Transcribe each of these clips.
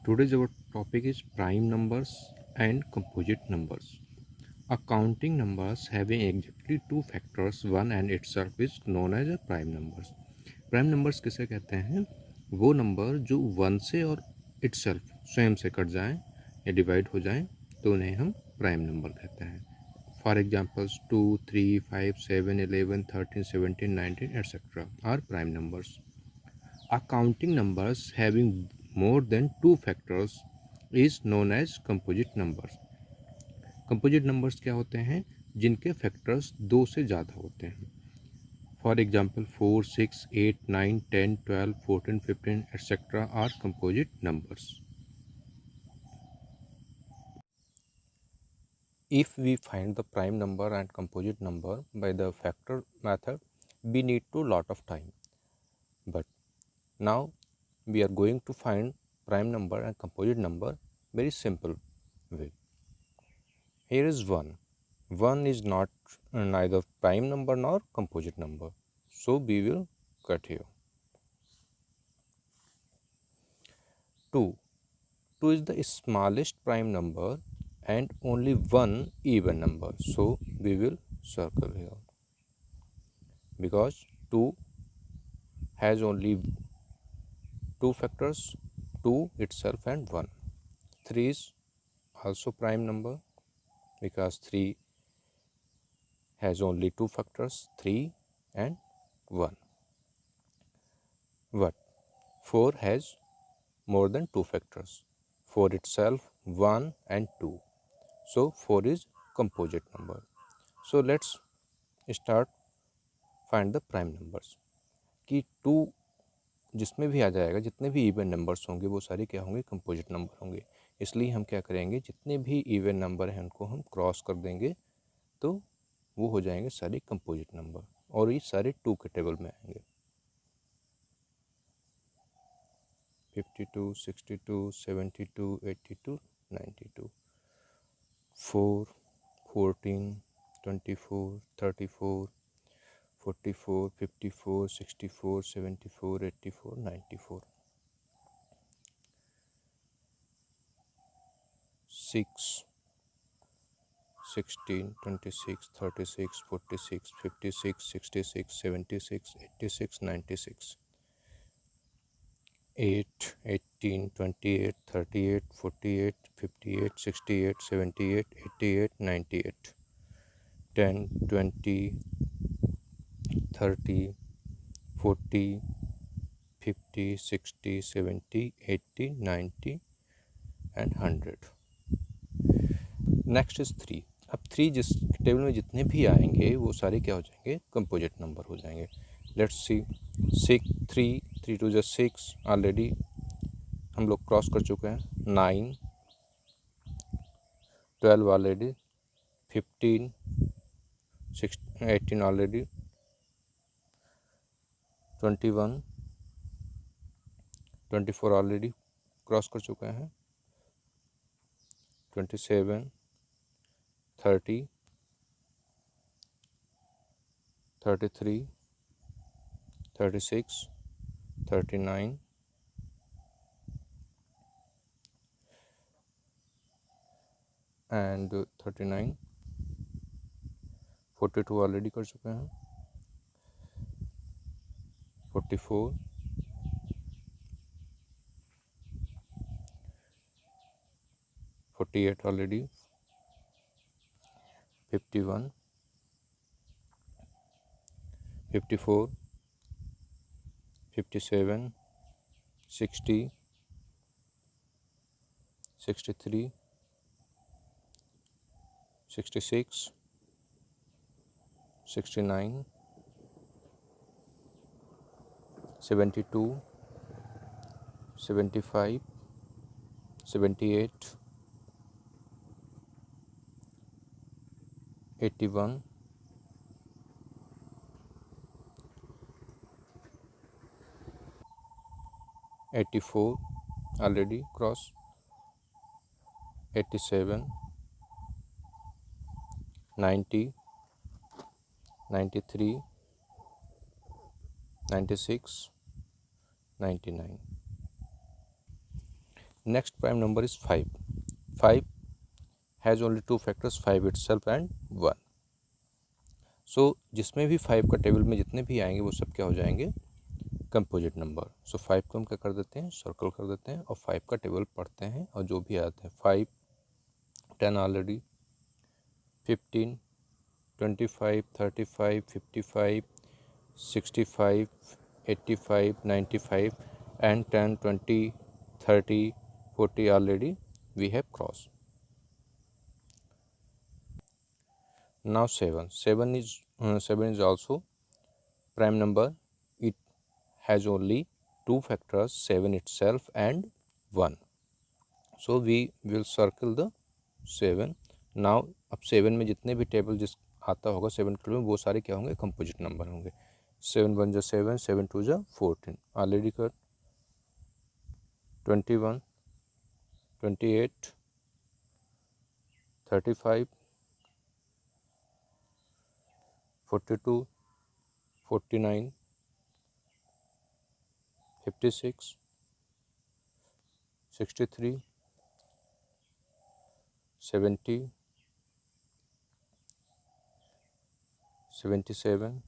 Today's our topic is prime numbers and composite numbers. A counting numbers having exactly two factors, one and itself is known as a prime numbers. Prime numbers किसे कहते हैं? वो number जो one से और itself स्वयं से cut जाएं या डिवाइड हो जाएं तो उन्हें हम प्राइम नंबर कहते हैं. For examples 2, 3, 5, 7, 11, 13, 17, 19 etc. Are prime numbers. A counting numbers having more than two factors is known as composite numbers. Composite numbers क्या होते हैं? जिनके फैक्टर्स दो से ज़्यादा होते हैं. For example 4, 6, 8, 9, 10, 12, 14, 15 etc. Are composite numbers. If we find the prime number and composite number by the factor method, we need to lot of time. But now we are going to find prime number and composite number very simple way. Here is 1. 1 is not neither prime number nor composite number. So we will cut here. 2. 2 is the smallest prime number and only one even number. So we will circle here. Because 2 has only two factors, 2 itself and 1. 3 is also prime number because 3 has only two factors, 3 and 1. But 4 has more than two factors, 4 itself, 1 and 2. So 4 is composite number. So let's start find the prime numbers. कि 2 जिसमें भी आ जाएगा, जितने भी even numbers होंगे वो सारे क्या होंगे? कंपोजिट नंबर होंगे. इसलिए हम क्या करेंगे, जितने भी इवन नंबर हैं उनको हम क्रॉस कर देंगे तो वो हो जाएंगे सारे कंपोजिट नंबर और ये सारे 2 के टेबल में आएंगे. 52, 62, 72, 82, 92, 4, 14, 24, 34, 44, 54, 64, 74, 84, 94, 6, 16, 26, 36, 46, 56, 66, 76, 86, 96, 8, 18, 28, 38, 48, 58, 68, 78, 88, 98, 10, 20, 30, 40, 50, 60, 70, 80, 90 and 100. Next is 3. अब 3 जिस टेबल में जितने भी आएंगे वो सारे क्या हो जाएंगे? कंपोजिट नंबर हो जाएंगे. Let's see. 6, 3, 3 to just 6 already हम लोग क्रॉस कर चुके हैं. 9, 12 ऑलरेडी, 15, 18 ऑलरेडी, 21, 24 ऑलरेडी क्रॉस कर चुके हैं. 27, 30, 33, 36, 39 and 39, 42 ऑलरेडी कर चुके हैं. 44, 48 already, 51, 54, 57, 60, 63, 66, 69, 72, 75, 78, 81, 84 already cross, 87, 90, 93, 96, 99. Next prime number is 5. 5 has only two factors, 5 itself and 1. सो जिसमें भी 5 का टेबल में जितने भी आएंगे वो सब क्या हो जाएंगे, कंपोजिट नंबर. सो 5 को हम क्या कर देते हैं, सर्कल कर देते हैं और 5 का टेबल पढ़ते हैं और जो भी आते हैं 5, 10 already, 15, 25, 35, 55, 65, 85, 95 and 10, 20, 30, 40 already we have crossed. Now 7. 7 is also prime number. It has only two factors, 7 itself and 1. So we will circle the 7. Now अब 7 में जितने भी टेबल जिस आता होगा 7 के में वो सारे क्या होंगे, कंपोजिट नंबर होंगे. 7 1 जा 7, 7 2 जा 14 ऑलरेडी कर. 21, 28, 35, 42, 49, 56, 63, 70, 77,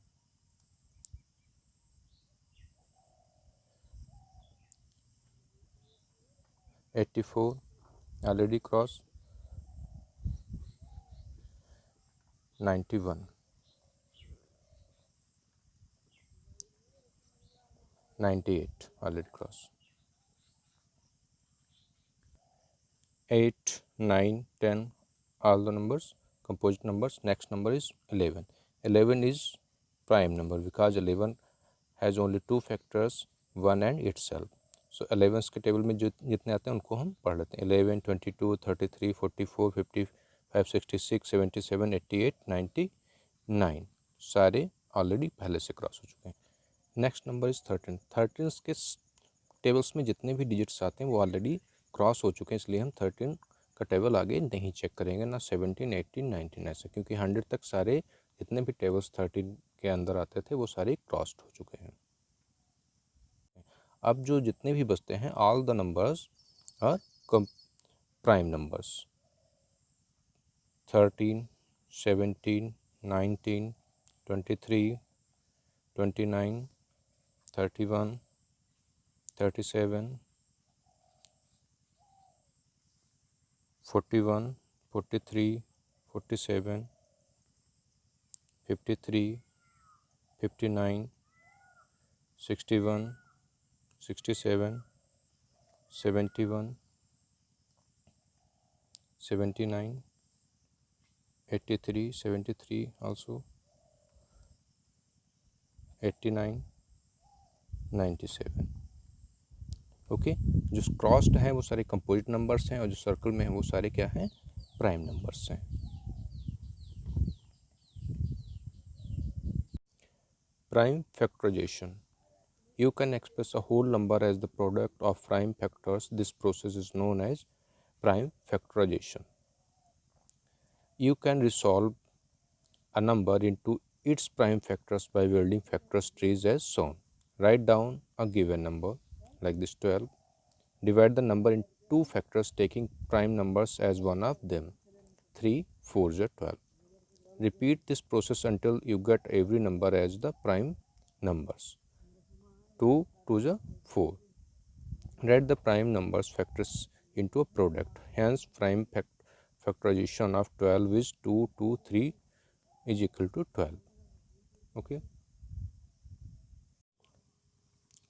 84 already crossed, 91, 98 already crossed, 8, 9, 10 all the numbers composite numbers. Next number is 11. 11 is prime number because 11 has only two factors, 1 and itself. So 11 के टेबल में जो जितने आते हैं उनको हम पढ़ लेते हैं. 11, 22, 33, 44, 55, 66, 77, 88, 99 सारे ऑलरेडी पहले से क्रॉस हो चुके हैं. Next number is 13. 13 के टेबल्स में जितने भी डिजिट्स आते हैं वो ऑलरेडी क्रॉस हो चुके हैं, इसलिए हम 13 का टेबल आगे नहीं चेक करेंगे, ना 17, 18, 19 ऐसे, क्योंकि 100 तक सारे जितने भी टेबल्स 13 के अंदर आते थे वो सारे क्रॉस्ड हो चुके हैं. अब जो जितने भी बचते हैं all the numbers are prime numbers. 13, 17, 19, 23, 29, 31, 37, 41, 43, 47, 53, 59, 61, 67, 71, 79, 83, 73 also, 89, 97. Okay. जो क्रॉस्ड हैं वो सारे कंपोजिट नंबर्स हैं और जो सर्कल में हैं वो सारे क्या हैं, प्राइम नंबर्स हैं. Prime factorisation. You can express a whole number as the product of prime factors. This process is known as prime factorization. You can resolve a number into its prime factors by building factors trees as shown. Write down a given number like this 12. Divide the number into two factors taking prime numbers as one of them. 3 4 is 12. Repeat this process until you get every number as the prime numbers. 2 2 is 4. Write the prime numbers factors into a product. Hence, prime factorization of 12 is 2 2 3 is equal to 12. Okay.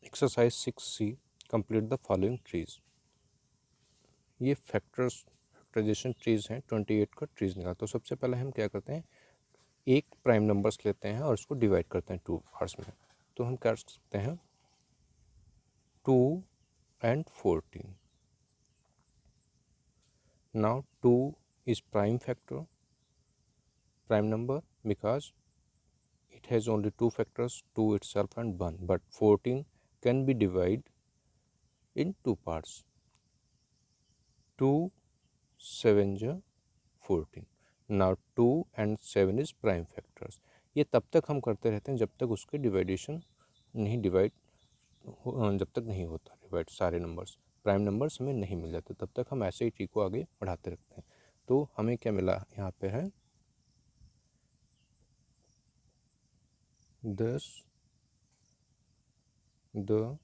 Exercise 6C. Complete the following trees. ये factorisation trees हैं. 28 का trees निकाल. तो सबसे पहले हम क्या करते हैं, एक प्राइम नंबर्स लेते हैं और इसको डिवाइड करते हैं 2 पार्ट्स में. तो हम कर सकते हैं 2 and 14. Now 2 is prime factor, prime number, because it has only two factors, 2 itself and 1. But 14 can be divided in two parts. 2 7 is 14. Now 2 and 7 is prime factors. ये तब तक हम करते रहते हैं जब तक उसके डिवाइडेशन नहीं जब तक नहीं होता डिवाइड सारे नंबर्स. प्राइम नंबर्स हमें नहीं मिल जाते, तब तक हम ऐसे ही ट्री को आगे बढ़ाते रखते हैं। तो हमें क्या मिला यहाँ पे है 10 the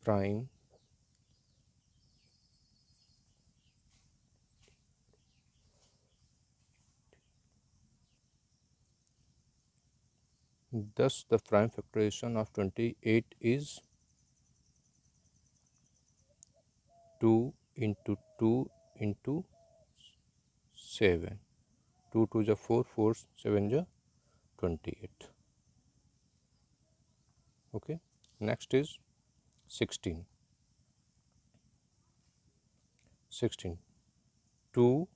prime thus the prime factorization of 28 is 2 into 2 into 7, 2 2 is 4, 4 7 is 28. Okay, next is 16. 16 2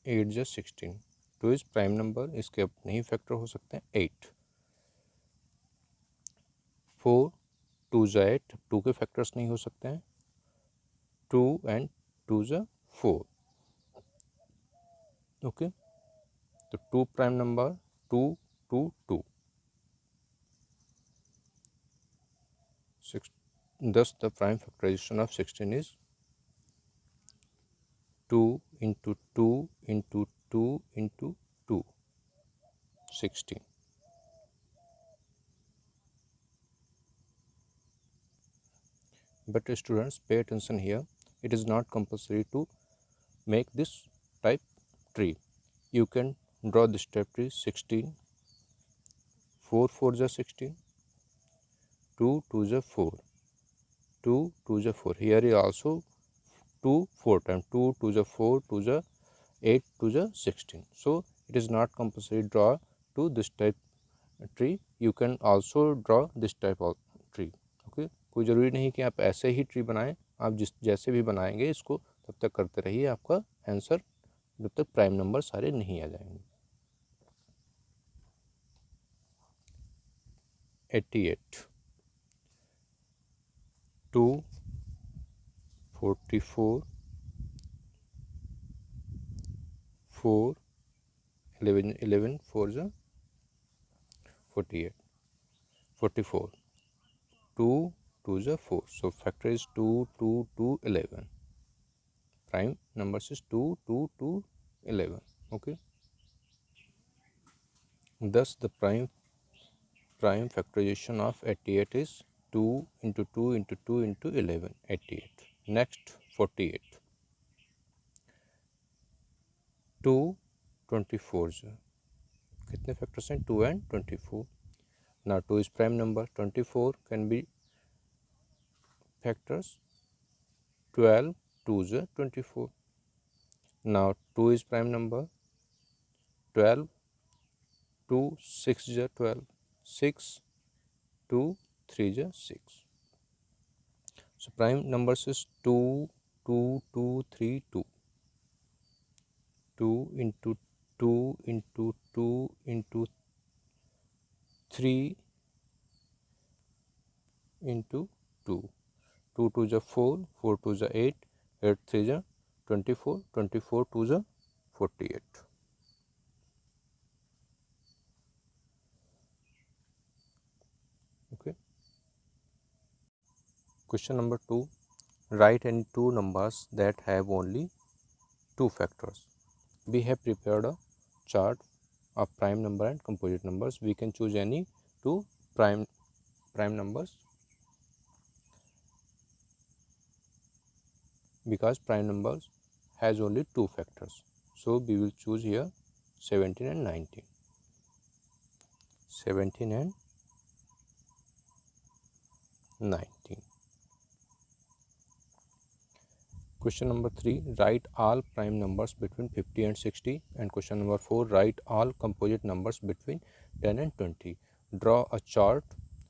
8 is 16. 2 is prime number, इसके अपने ही फैक्टर हो सकते हैं 8. 4 2 is 8, 2 के फैक्टर्स नहीं हो सकते हैं 2 and 2 is 4. ओके, तो 2 prime number 2 2 2. Thus the prime factorization of 16 is 2 into 2 into 2 into 2, 16. But students, pay attention here, it is not compulsory to make this type tree. You can draw this type tree 16, 4 4 is 16, 2 2 is 4, 2 2 is 4. Here is also 2 4 times, 2 2 is 4, 2 is 8, 2 is 16. So it is not compulsory draw to this type tree. You can also draw this type of tree. Okay, कोई ज़रूरी नहीं कि आप ऐसे ही tree बनाएं, आप जैसे भी बनाएंगे इसको तब तक करते रहिए, आपका आंसर जब तक प्राइम नंबर सारे नहीं आ जाएंगे. 88 2 44 4 11 4 is 48 44 2 2 is 4. So factor is 2 2 2 11. Prime numbers is 2 2 2 11. Okay, thus the prime factorization of 88 is 2 into 2 into 2 into 11, 88. Next 48 2 24 कितने फैक्टर्स हैं 2 and 24. Now 2 is prime number, 24 can be factors 12 2 is 24. Now 2 is prime number, 12 2 6 is 12, 6 2 3 is 6. So prime numbers is 2 2 2 3 2, 2 into 2 into 2 into 3 into 2, 2 2 is 4, 4 2 is 8, 8 3 is 24, 24 2 is 48. Okay. Question number 2. Write any two numbers that have only two factors. We have prepared a chart of prime number and composite numbers. We can choose any two prime numbers because prime numbers has only two factors. So we will choose here 17 and 19. 17 and 19. Question number 3. Write all prime numbers between 50 and 60. And question number 4. Write all composite numbers between 10 and 20. Draw a chart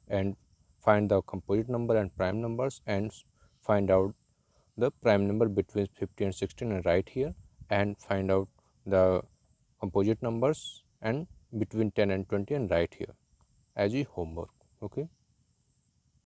and find the composite number and prime numbers and find out the prime number between 50 and 16 and write here, and find out the composite numbers and between 10 and 20 and write here as a homework. Okay.